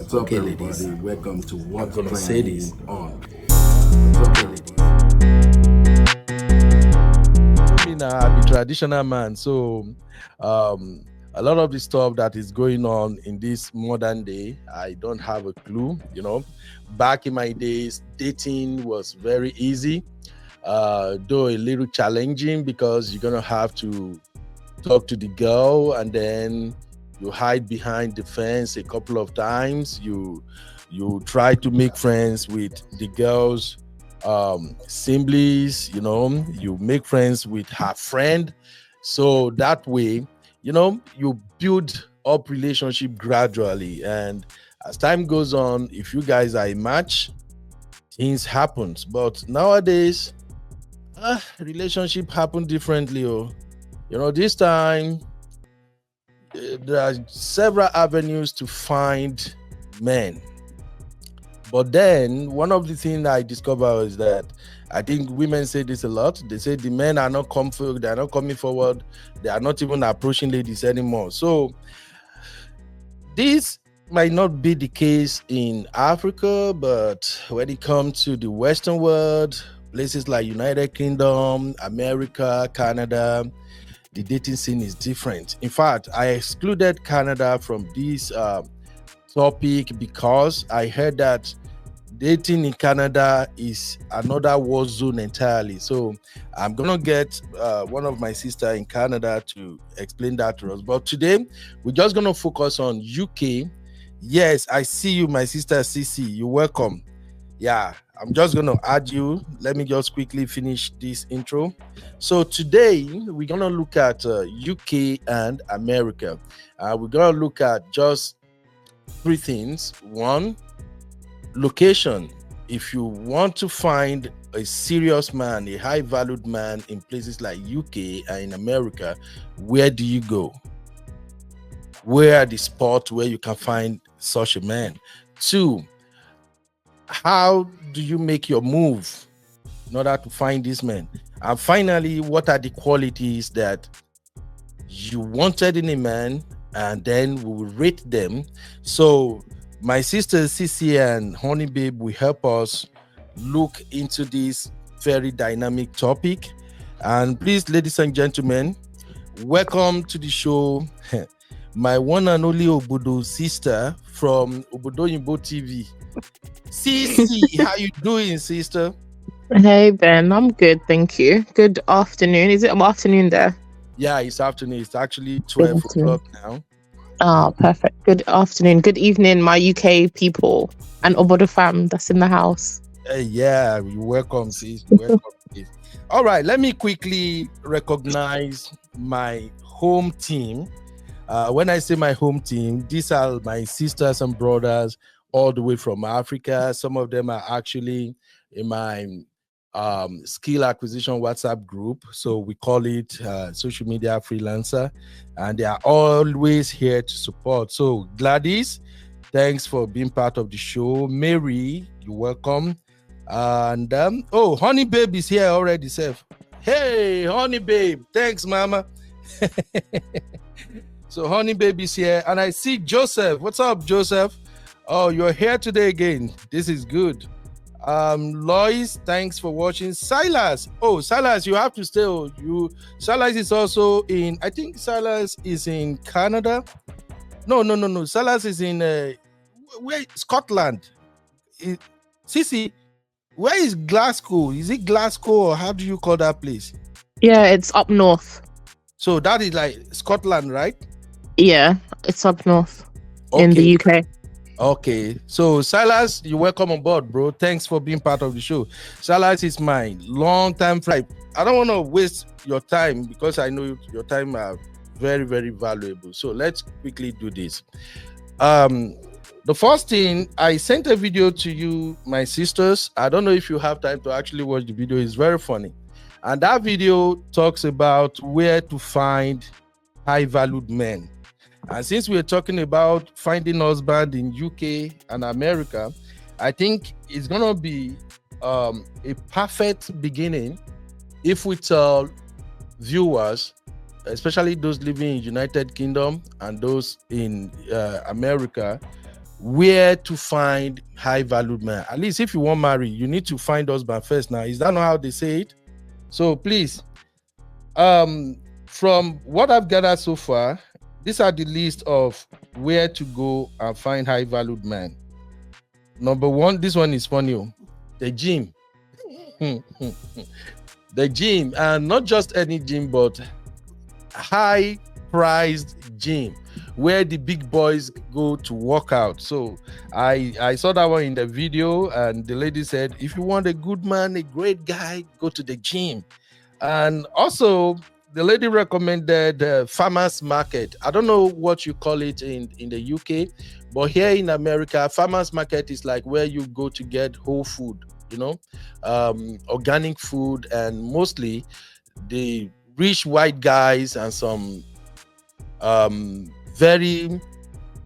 What's up, Okay, everybody? ladies. Welcome to I'm What's gonna say this. Playing On. What's up, ladies? I mean, I'm a traditional man, so a lot of the stuff that is going on in this modern day, I don't have a clue. Back in my days, dating was very easy, though a little challenging because you're gonna have to talk to the girl and then you hide behind the fence a couple of times. You try to make friends with the girl's siblings. You make friends with her friend, so that way you build up relationship gradually, and as time goes on, if you guys are a match, things happens. But nowadays, relationship happen differently. This time there are several avenues to find men. But then one of the things I discovered is that I think women say this a lot. They say the men are not comfort, they are not coming forward, they are not even approaching ladies anymore. So this might not be the case in Africa, but when it comes to the Western world, places like United Kingdom, America, Canada, the dating scene is different. In fact, I excluded Canada from this topic because I heard that dating in Canada is another war zone entirely. So I'm gonna get one of my sister in Canada to explain that to us. But today we're just gonna focus on UK. Yes, I see you, my sister CC. You're welcome. Yeah, I'm just going to add you. Let me just quickly finish this intro. So today we're going to look at UK and America. We're going to look at just three things. One, location. If you want to find a serious man, a high valued man in places like UK and in America, where do you go? Where are the spots where you can find such a man? Two, how do you make your move in order to find this man? And finally, what are the qualities that you wanted in a man? And then we will rate them. So my sister Sissy and Honey Babe will help us look into this very dynamic topic. And please, ladies and gentlemen, welcome to the show my one and only Obodo sister from Obodo Yimbo TV. Cici, how you doing, sister? Hey Ben, I'm good, thank you. Good afternoon. Is it afternoon there? Yeah, it's afternoon. It's actually 12 o'clock now. Ah, perfect. Good afternoon. Good evening, my UK people and Obodo fam that's in the house. Yeah, you're welcome, sis. Welcome, sis. All right, let me quickly recognize my home team. When I say my home team, these are my sisters and brothers all the way from Africa. Some of them are actually in my skill acquisition WhatsApp group. So we call it social media freelancer, and they are always here to support. So Gladys, thanks for being part of the show. Mary, you're welcome. And Honey Babe is here already, Seth. Hey, Honey Babe, thanks, Mama. So Honey Babe is here, and I see Joseph. What's up, Joseph? Oh, you're here today again. This is good. Lois, thanks for watching. Silas, Silas, you have to stay. Silas is also in, I think Silas is in Canada. No. Silas is in where? Scotland. Sissy, where is Glasgow? Is it Glasgow, or how do you call that place? Yeah, it's up north. So that is like Scotland, right? Yeah, it's up north in the UK. Okay, so Silas, you're welcome on board, bro. Thanks for being part of the show. Silas is my long-time friend. I don't want to waste your time because I know your time are very, very valuable. So let's quickly do this. The first thing, I sent a video to you, my sisters. I don't know if you have time to actually watch the video. It's very funny. And that video talks about where to find high-valued men. And since we're talking about finding husband in UK and America, I think it's gonna be a perfect beginning if we tell viewers, especially those living in United Kingdom and those in America, where to find high valued man. At least if you want marry, you need to find husband first. Now, is that not how they say it? So please, from what I've gathered so far, these are the list of where to go and find high valued man. Number one, this one is funny. The gym. The gym, and not just any gym, but high priced gym where the big boys go to work out. So I saw that one in the video, and the lady said, if you want a good man, a great guy, go to the gym. And also the lady recommended farmers market. I don't know what you call it in the UK, but here in America, farmers market is like where you go to get whole food, you know, organic food, and mostly the rich white guys and some very,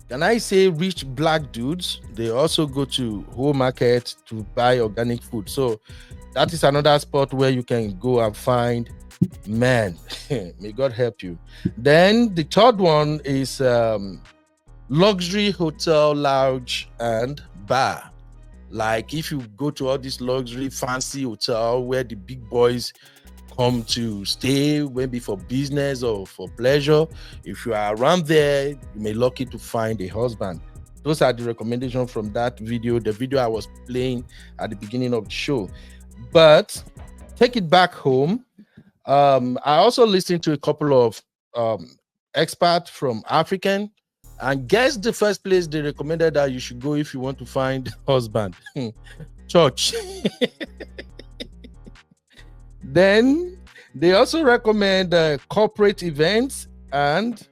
can I say, rich black dudes, they also go to whole market to buy organic food. So that is another spot where you can go and find men. May God help you. Then the third one is luxury hotel, lounge, and bar. Like if you go to all these luxury fancy hotel where the big boys come to stay, maybe for business or for pleasure, if you are around there, you may lucky to find a husband. Those are the recommendations from that video, the video I was playing at the beginning of the show. But take it back home. I also listened to a couple of experts from African, and guess the first place they recommended that you should go if you want to find husband? Church. Then they also recommend corporate events, and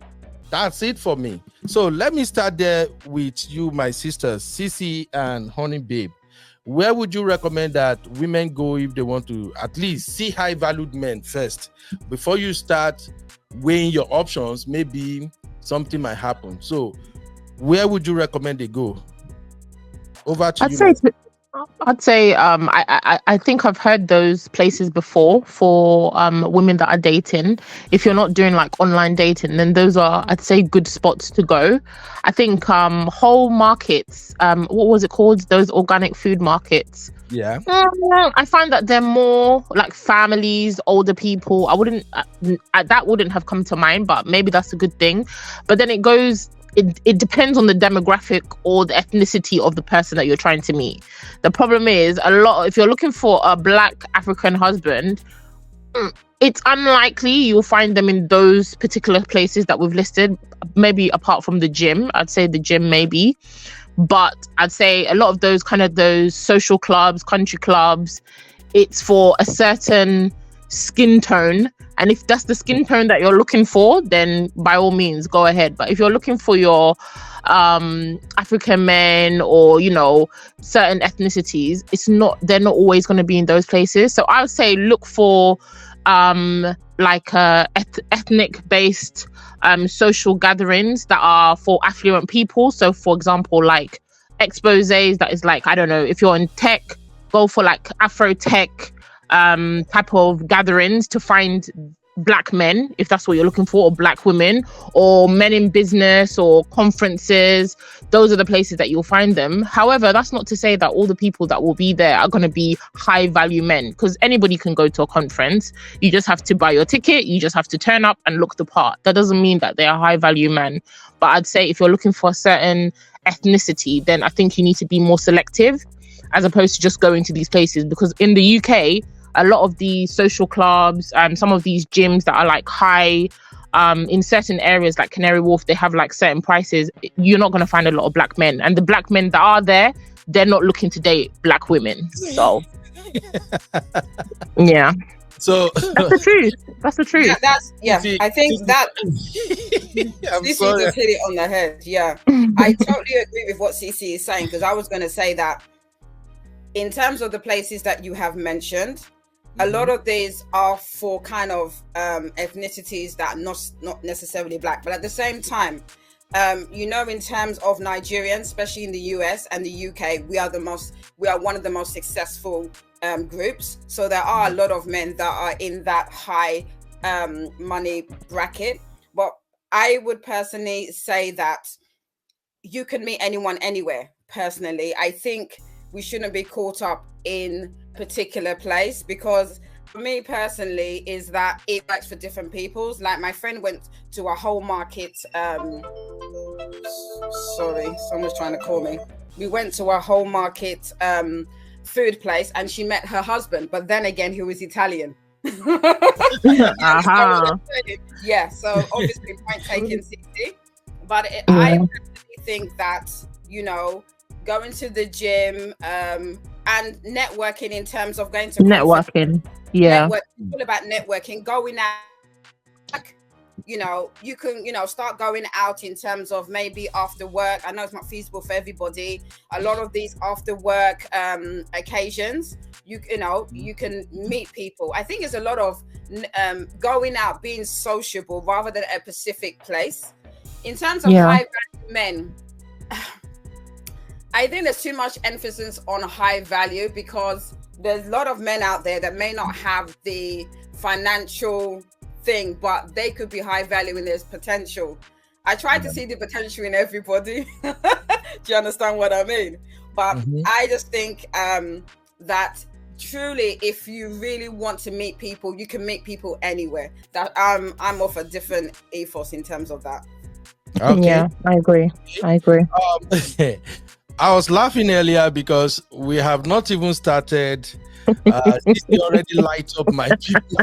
that's it for me. So let me start there with you, my sisters, Sisi and Honey Babe. Where would you recommend that women go if they want to at least see high valued men first before you start weighing your options? Maybe something might happen. So where would you recommend they go? Over to you. I'd say I think I've heard those places before for women that are dating. If you're not doing like online dating, then those are, I'd say, good spots to go. I think whole markets, what was it called? Those organic food markets. Yeah. I find that they're more like families, older people. I wouldn't that wouldn't have come to mind, but maybe that's a good thing. But then it depends on the demographic or the ethnicity of the person that you're trying to meet. The problem is if you're looking for a black African husband, it's unlikely you'll find them in those particular places that we've listed, maybe apart from the gym. I'd say the gym maybe, but I'd say a lot of those social clubs, country clubs, it's for a certain skin tone. And if that's the skin tone that you're looking for, then by all means go ahead. But if you're looking for your African men or, you know, certain ethnicities, they're not always going to be in those places. So I would say look for ethnic based social gatherings that are for affluent people. So for example, like exposés, that is like, I don't know, if you're in tech, go for like Afro tech type of gatherings to find black men, if that's what you're looking for, or black women, or men in business or conferences. Those are the places that you'll find them. However, that's not to say that all the people that will be there are going to be high value men, because anybody can go to a conference. You just have to buy your ticket, you just have to turn up and look the part. That doesn't mean that they are high value men. But I'd say if you're looking for a certain ethnicity, then I think you need to be more selective as opposed to just going to these places, because in the UK, a lot of these social clubs and some of these gyms that are like high in certain areas like Canary Wharf, they have like certain prices. You're not going to find a lot of black men, and the black men that are there, they're not looking to date black women. So yeah, so that's the truth. That's the truth. I think that Cece just hit it on the head. Yeah, I totally agree with what Cece is saying, because I was going to say that in terms of the places that you have mentioned, a lot of these are for kind of ethnicities that are not necessarily black, but at the same time, you know, in terms of Nigerians, especially in the US and the UK, we are one of the most successful groups. So there are a lot of men that are in that high money bracket. But I would personally say that you can meet anyone anywhere. Personally, I think we shouldn't be caught up in particular place, because for me personally is that it works for different peoples. Like my friend went to a whole market. Sorry, someone's trying to call me. We went to a whole market food place, and she met her husband, but then again, he was Italian. Yeah, so obviously point taken, CC. But I think that, you know, going to the gym and networking in terms of going to networking, it's all about networking, going out. You know, you can, you know, start going out in terms of maybe after work. I know it's not feasible for everybody. A lot of these after work occasions, you know, you can meet people. I think it's a lot of going out, being sociable rather than a specific place. In terms of high value men, I think there's too much emphasis on high value, because there's a lot of men out there that may not have the financial thing, but they could be high value and there's potential. I try to see the potential in everybody. Do you understand what I mean? But I just think that truly, if you really want to meet people, you can meet people anywhere. That I'm of a different ethos in terms of that. Okay. Yeah, I agree. I was laughing earlier because we have not even started. This already lights up my people.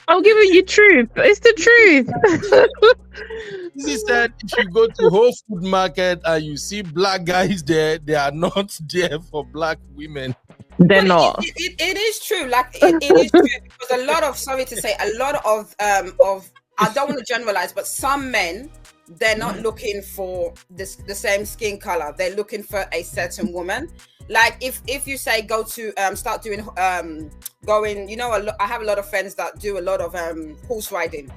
I'm giving you truth. It's the truth. She said if you go to Whole Food Market and you see black guys there, they are not there for black women. They're not. It is true. Like it is true, because a lot of, sorry to say, a lot of I don't want to generalize, but some men, they're not looking for the same skin color. They're looking for a certain woman. Like if you say go to start doing going, you know, I have a lot of friends that do a lot of horse riding.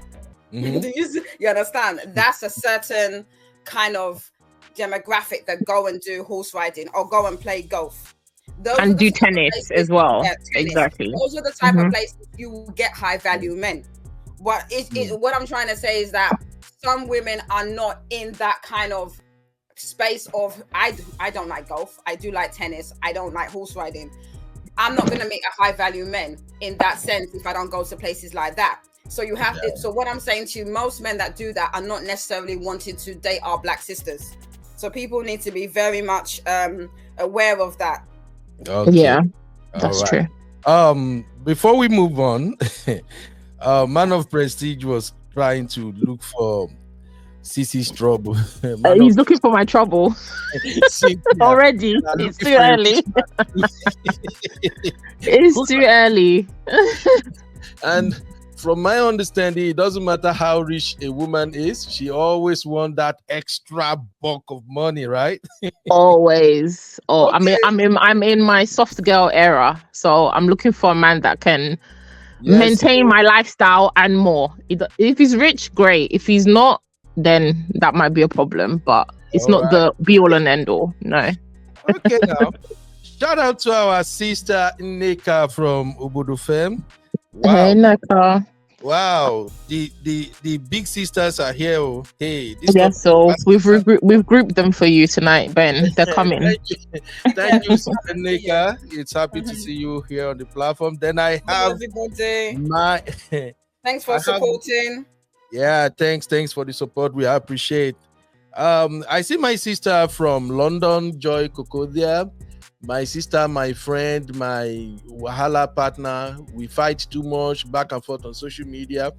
You understand? That's a certain kind of demographic that go and do horse riding or go and play golf. And do tennis as well. Yeah, tennis. Exactly. Those are the type of places you will get high value men. What what I'm trying to say is that some women are not in that kind of space of I don't like golf, I do like tennis, I don't like horse riding. I'm not going to meet a high value man in that sense if I don't go to places like that. So you have to, so what I'm saying to you, most men that do that are not necessarily wanting to date our black sisters. So people need to be very much aware of that. Okay. Yeah, that's true. Before we move on, Man of Prestige was trying to look for CC's trouble. He's looking for my trouble already. It's too early. It's too early. And from my understanding, it doesn't matter how rich a woman is, she always wants that extra bulk of money, right? Always. Oh, okay. I'm in my soft girl era, so I'm looking for a man that can maintain my lifestyle and more. If he's rich, great. If he's not, then that might be a problem, but it's not the be all and end all. No. Okay, now shout out to our sister Nneka from Obodo Fem. Wow. Hey, Nneka. Wow, the big sisters are here. Oh. Hey, so we've grouped them for you tonight, Ben. They're coming. Thank you, Sister Nneka. It's happy to see you here on the platform. Then I have my thanks for supporting. Yeah, thanks for the support. We appreciate. I see my sister from London, Joy Kokodia. My sister, my friend, my Wahala partner. We fight too much back and forth on social media.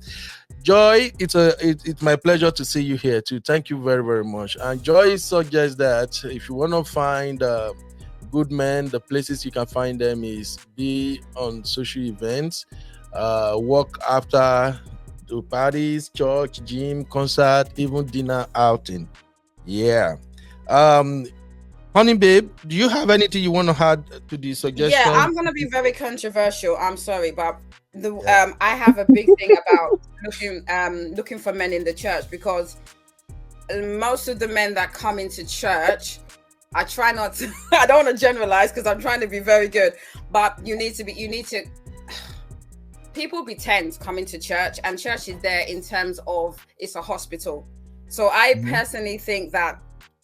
Joy, it's my pleasure to see you here too. Thank you very, very much. And Joy suggests that if you want to find good men, the places you can find them is be on social events, work after the parties, church, gym, concert, even dinner outing. Yeah. Honey babe, do you have anything you want to add to the suggestion? Yeah, I'm gonna be very controversial. I'm sorry, but I have a big thing about looking for men in the church, because most of the men that come into church, I try not to I don't want to generalize because I'm trying to be very good, but you need to people pretend coming to church, and church is there in terms of it's a hospital. So I personally think that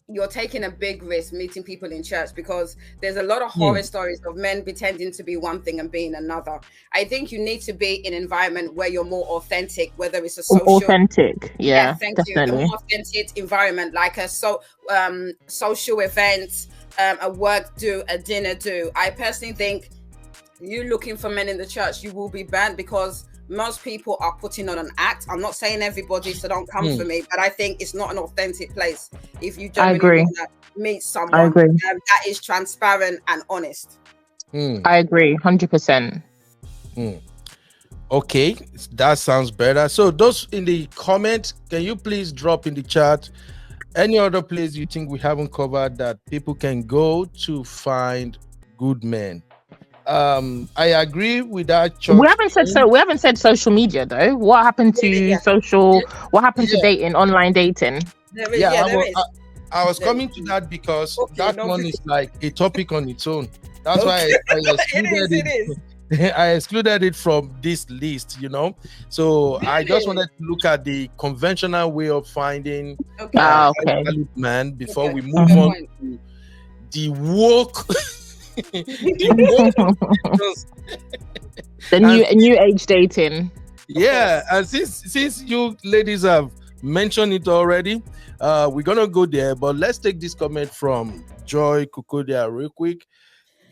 you're taking a big risk meeting people in church, because there's a lot of horror stories of men pretending to be one thing and being another. I think you need to be in an environment where you're more authentic, whether it's a social authentic. Yeah, thank definitely. you. A more authentic environment, like a social event, a work do, a dinner do. I personally think you looking for men in the church, you will be banned, because most people are putting on an act. I'm not saying everybody, so don't come for me, but I think it's not an authentic place if you genuinely want to meet someone that is transparent and honest. I agree 100%. Okay, that sounds better. So those in the comments, can you please drop in the chat any other place you think we haven't covered that people can go to find good men? I agree with that. Church we haven't said social media though. What happened to social? What happened to dating, online dating? I was coming to that because that one is like a topic on its own. That's why I excluded it. I excluded it from this list, you know. So I just wanted to look at the conventional way of finding man before we move on to the woke. The new age dating. Yeah, and since you ladies have mentioned it already, we're gonna go there, but let's take this comment from Joy Kukodia real quick.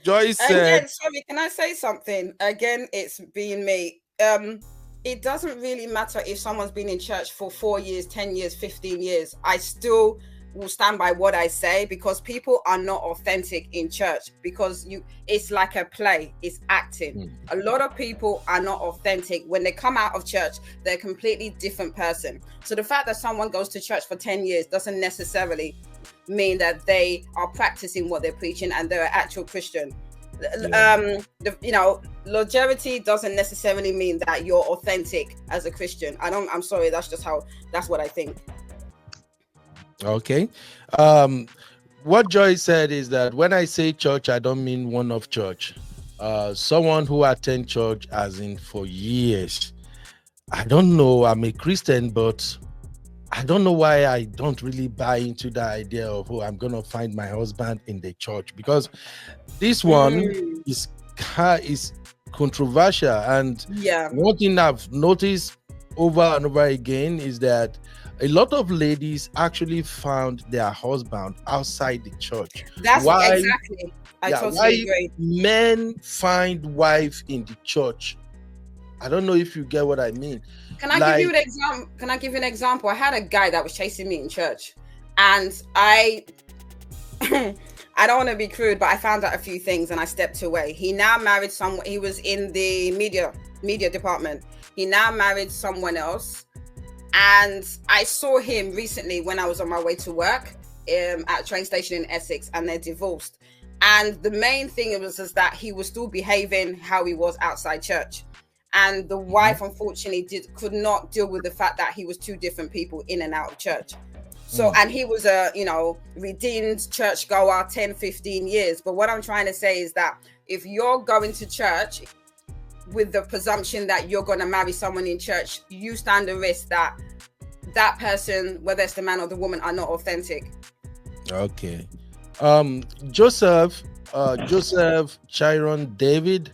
Joy said, again, sorry, can I say something? Again, it's being me. It doesn't really matter if someone's been in church for 4 years, 10 years, 15 years. I still will stand by what I say, because people are not authentic in church, because it's like a play, it's acting. A lot of people are not authentic. When they come out of church, they're a completely different person. So the fact that someone goes to church for 10 years doesn't necessarily mean that they are practicing what they're preaching and they're an actual Christian. Longevity doesn't necessarily mean that you're authentic as a Christian. I'm sorry, that's what I think. Okay. What Joy said is that when I say church, I don't mean one of church. Someone who attend church as in for years. I don't know, I'm a Christian, but I don't know why I don't really buy into the idea of I'm gonna find my husband in the church, because this one is controversial. And one thing I've noticed over and over again is that a lot of ladies actually found their husband outside the church. That's exactly. I totally agree. Men find wife in the church. I don't know if you get what I mean. Can I give you an example? I had a guy that was chasing me in church, and I don't want to be crude, but I found out a few things and I stepped away. He now married someone. He was in the media department. He now married someone else. And I saw him recently when I was on my way to work at a train station in Essex, and they're divorced. And the main thing was that he was still behaving how he was outside church. And the wife, unfortunately, could not deal with the fact that he was two different people in and out of church. So, and he was a, redeemed churchgoer 10, 15 years. But what I'm trying to say is that if you're going to church with the presumption that you're going to marry someone in church, you stand the risk that that person, whether it's the man or the woman, are not authentic. Okay. Joseph Chiron David,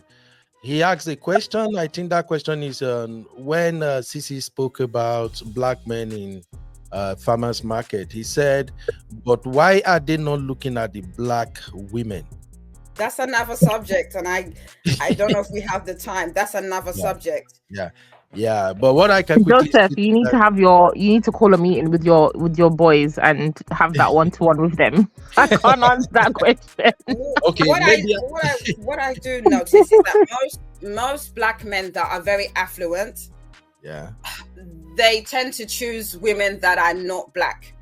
he asked a question. I think that question is when Sisi spoke about black men in farmers market. He said, but why are they not looking at the black women? That's another subject, and I don't know if we have the time. That's another subject. Yeah. But what I can Joseph, you need to call a meeting with your boys and have that one-to-one with them. I can't answer that question. Okay. What I do notice is that most black men that are very affluent, they tend to choose women that are not black.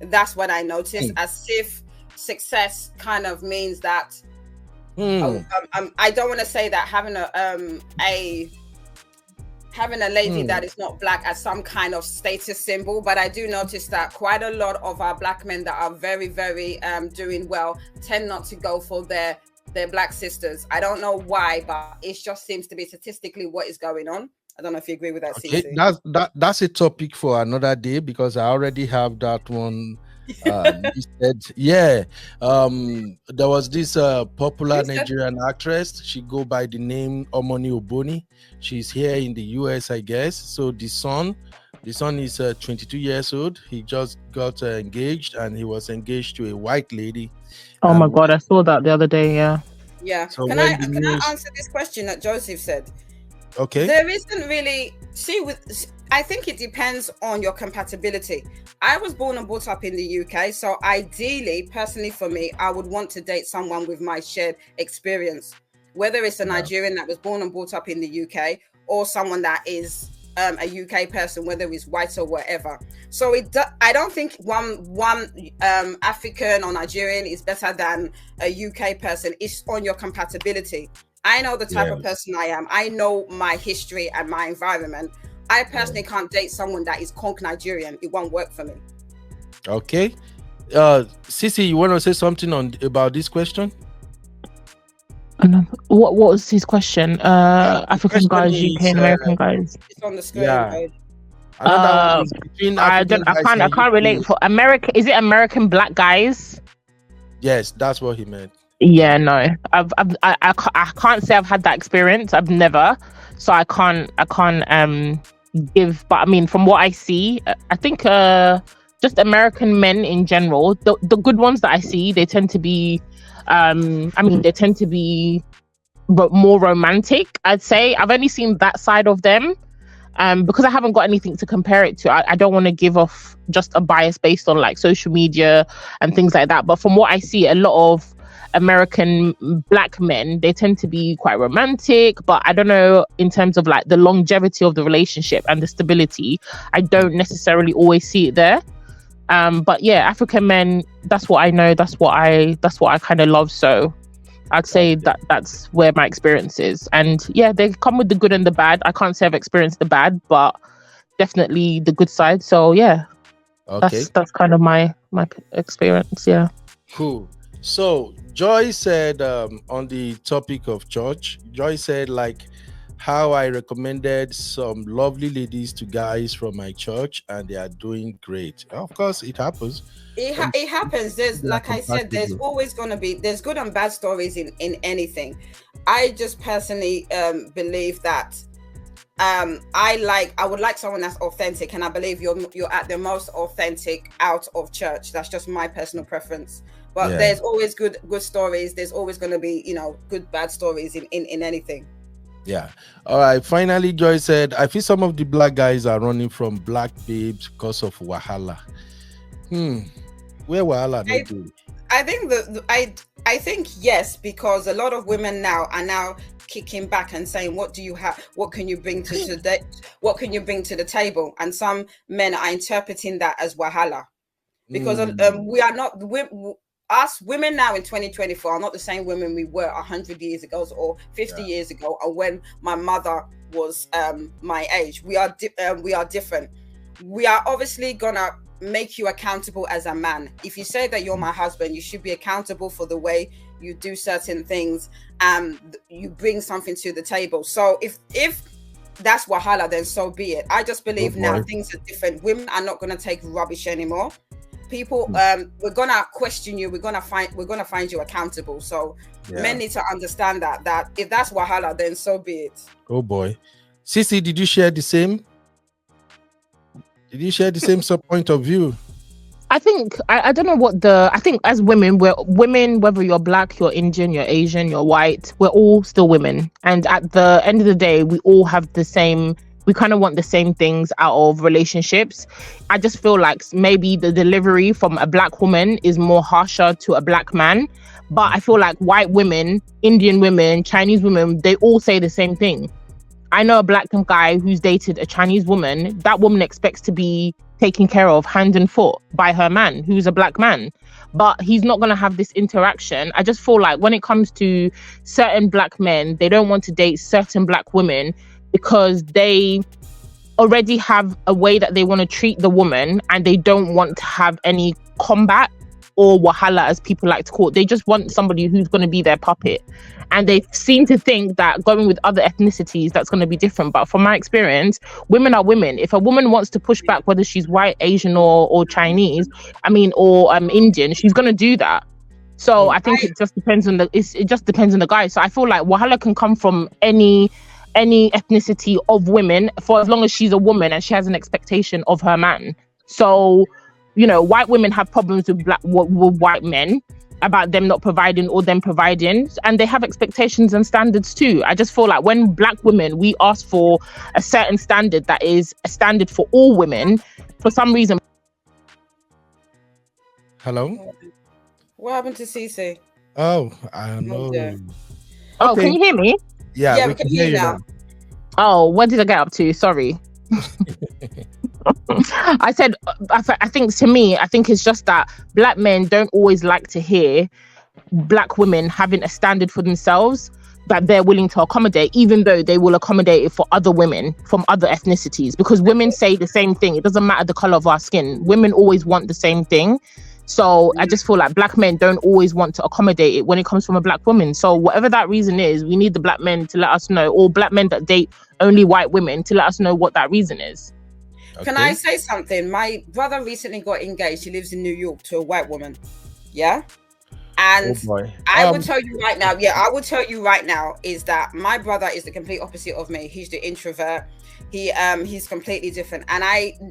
That's what I notice. As if success kind of means that. I don't want to say that having a lady that is not black as some kind of status symbol, but I do notice that quite a lot of our black men that are very, very doing well tend not to go for their black sisters. I don't know why, but it just seems to be statistically what is going on. I don't know if you agree with that, Okay, Cece. that's a topic for another day because I already have that one listed. Yeah. There was this popular Nigerian actress. She go by the name Omoni Oboni. She's here in the US, I guess. So the son is 22 years old. He just got engaged, and he was engaged to a white lady. Oh my And God, I saw that the other day. Yeah. Yeah. so Can when I the news, answer this question that Joseph said? okay, There isn't really I think it depends on your compatibility. I was born and brought up in the UK, so ideally, personally for me, I would want to date someone with my shared experience, whether it's a Nigerian that was born and brought up in the UK or someone that is a UK person, whether it's white or whatever. So I don't think one African or Nigerian is better than a UK person. It's on your compatibility. I know the type of person I am. I know my history and my environment. I personally can't date someone that is conk Nigerian. It won't work for me. Okay. Sissy, you want to say something about this question? What was his question? African guys, UK and American guys. It's on the screen. Yeah. Another one is between African guys I can't relate for America. Is it American black guys? Yes, that's what he meant. Yeah, no, I can't say I've had that experience. I've never, so I can't give. But I mean, from what I see, I think just American men in general, the good ones that I see, they tend to be, they tend to be more romantic. I'd say I've only seen that side of them. Because I haven't got anything to compare it to, I don't want to give off just a bias based on like social media and things like that. But from what I see, a lot of American black men, they tend to be quite romantic, but I don't know, in terms of like the longevity of the relationship and the stability, I don't necessarily always see it there. But yeah, African men, that's what I know, that's what I kind of love. So I'd say that's where my experience is. And yeah, they come with the good and the bad. I can't say I've experienced the bad, but definitely the good side. So yeah, that's kind of my experience. Yeah. Cool. So Joy said on the topic of church, Joy said like how I recommended some lovely ladies to guys from my church and they are doing great. Of course, it happens. It happens. There's, like I said, there's always going to be, there's good and bad stories in anything. I just personally believe that I would like someone that's authentic, and I believe you're at the most authentic out of church. That's just my personal preference. But there's always good stories. There's always going to be, good, bad stories in anything. Yeah. All right. Finally, Joy said, I feel some of the black guys are running from black babes because of wahala. Where wahala they do? I think I think yes, because a lot of women now are kicking back and saying, what do you have? What can you bring to the table? And some men are interpreting that as wahala, because we are not us women now in 2024 are not the same women we were 100 years ago or 50 years ago, or when my mother was my age. We are different. We are obviously gonna make you accountable as a man. If you say that you're my husband, you should be accountable for the way you do certain things and you bring something to the table. So if that's wahala, then so be it. I just believe now things are different. Women are not going to take rubbish anymore. People, we're gonna question you. We're gonna find you accountable. So men need to understand that if that's wahala, then so be it. Oh boy, Sissy, did you share the same? Did you share the same point of view? I think I don't know I think as women, we're women, whether you're black, you're Indian, you're Asian, you're white, we're all still women. And at the end of the day, we all have the same. We kind of want the same things out of relationships. I just feel like maybe the delivery from a black woman is more harsher to a black man. But I feel like white women, Indian women, Chinese women, they all say the same thing. I know a black guy who's dated a Chinese woman. That woman expects to be taken care of hand and foot by her man, who's a black man. But he's not going to have this interaction. I just feel like when it comes to certain black men, they don't want to date certain black women because they already have a way that they want to treat the woman and they don't want to have any combat or wahala, as people like to call it. They just want somebody who's going to be their puppet. And they seem to think that going with other ethnicities, that's going to be different. But from my experience, women are women. If a woman wants to push back, whether she's white, Asian, or Chinese, or Indian, she's going to do that. So I think it just depends on the guy. So I feel like wahala can come from any ethnicity of women, for as long as she's a woman and she has an expectation of her man. So, white women have problems with white men about them not providing or them providing, and they have expectations and standards too. I just feel like when black women, we ask for a certain standard that is a standard for all women, for some reason. Hello? What happened to Cece? Oh, I don't know. Oh, can you hear me? Yeah, we can hear you now. Oh, what did I get up to? Sorry. I said, I think to me, I think it's just that black men don't always like to hear black women having a standard for themselves that they're willing to accommodate, even though they will accommodate it for other women from other ethnicities, because women say the same thing. It doesn't matter the color of our skin. Women always want the same thing. So I just feel like black men don't always want to accommodate it when it comes from a black woman. So whatever that reason is, we need the black men to let us know, or black men that date only white women to let us know what that reason is. Okay. Can I say something? My brother recently got engaged. He lives in New York, to a white woman. Yeah. And I will tell you right now. Yeah, I will tell you right now is that my brother is the complete opposite of me. He's the introvert. He's completely different. And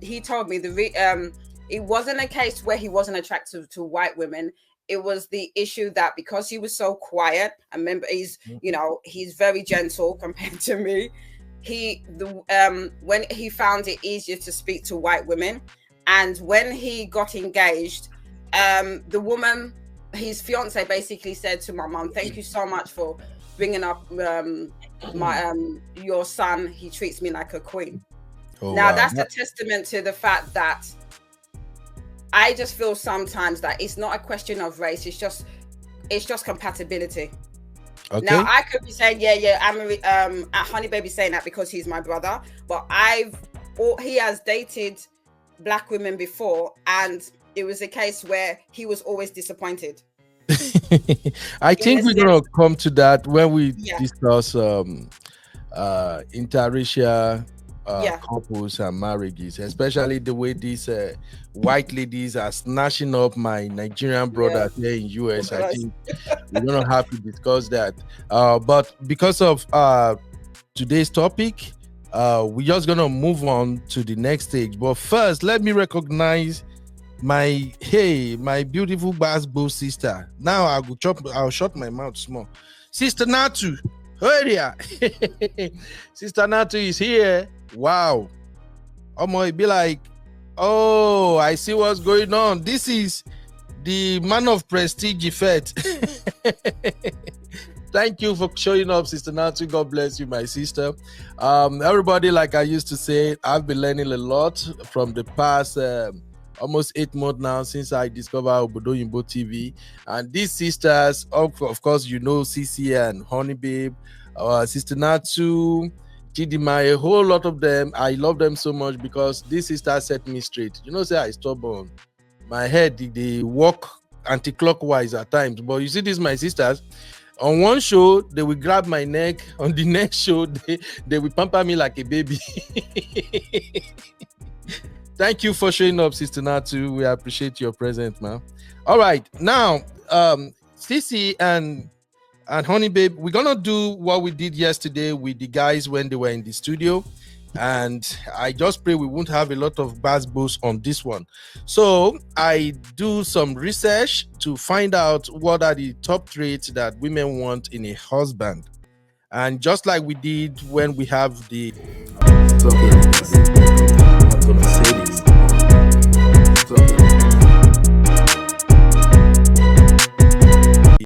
he told me it wasn't a case where he wasn't attracted to white women. It was the issue that because he was so quiet, I remember he's very gentle compared to me. When he found it easier to speak to white women, and when he got engaged, the woman, his fiance, basically said to my mom, "Thank you so much for bringing up your son. He treats me like a queen." That's a testament to the fact that I just feel sometimes that it's not a question of race. It's just compatibility. Okay. Now I could be saying, Honey Baby saying that because he's my brother, but he has dated black women before, and it was a case where he was always disappointed. I think we're gonna come to that when we discuss interracial couples and marriages, especially the way these white ladies are snatching up my Nigerian brothers here in US. I think we're gonna have to discuss that. But because of today's topic, we're just gonna move on to the next stage. But first, let me recognize my beautiful Basbo sister. Now I'll shut my mouth small. Sister Natu, hurry! Sister Natu is here. Wow. It be like, oh, I see what's going on. This is the man of prestige effect. Thank you for showing up, Sister Natu. God bless you, my sister. Everybody, like I used to say, I've been learning a lot from the past almost 8 months now since I discovered Obodo Yimbo TV. And these sisters, of course, CC and Honey Babe, Sister Natu, Chidima, a whole lot of them. I love them so much because these sisters set me straight. Say I stubborn. My head, they walk anti-clockwise at times. But you see, these my sisters. On one show, they will grab my neck. On the next show, they will pamper me like a baby. Thank you for showing up, Sister Natu. We appreciate your presence, man. All right, now, Sissy and Honey Babe, we're gonna do what we did yesterday with the guys when they were in the studio, and I just pray we won't have a lot of bass on this one. So I do some research to find out what are the top traits that women want in a husband, and just like we did when we have the I'm gonna say this.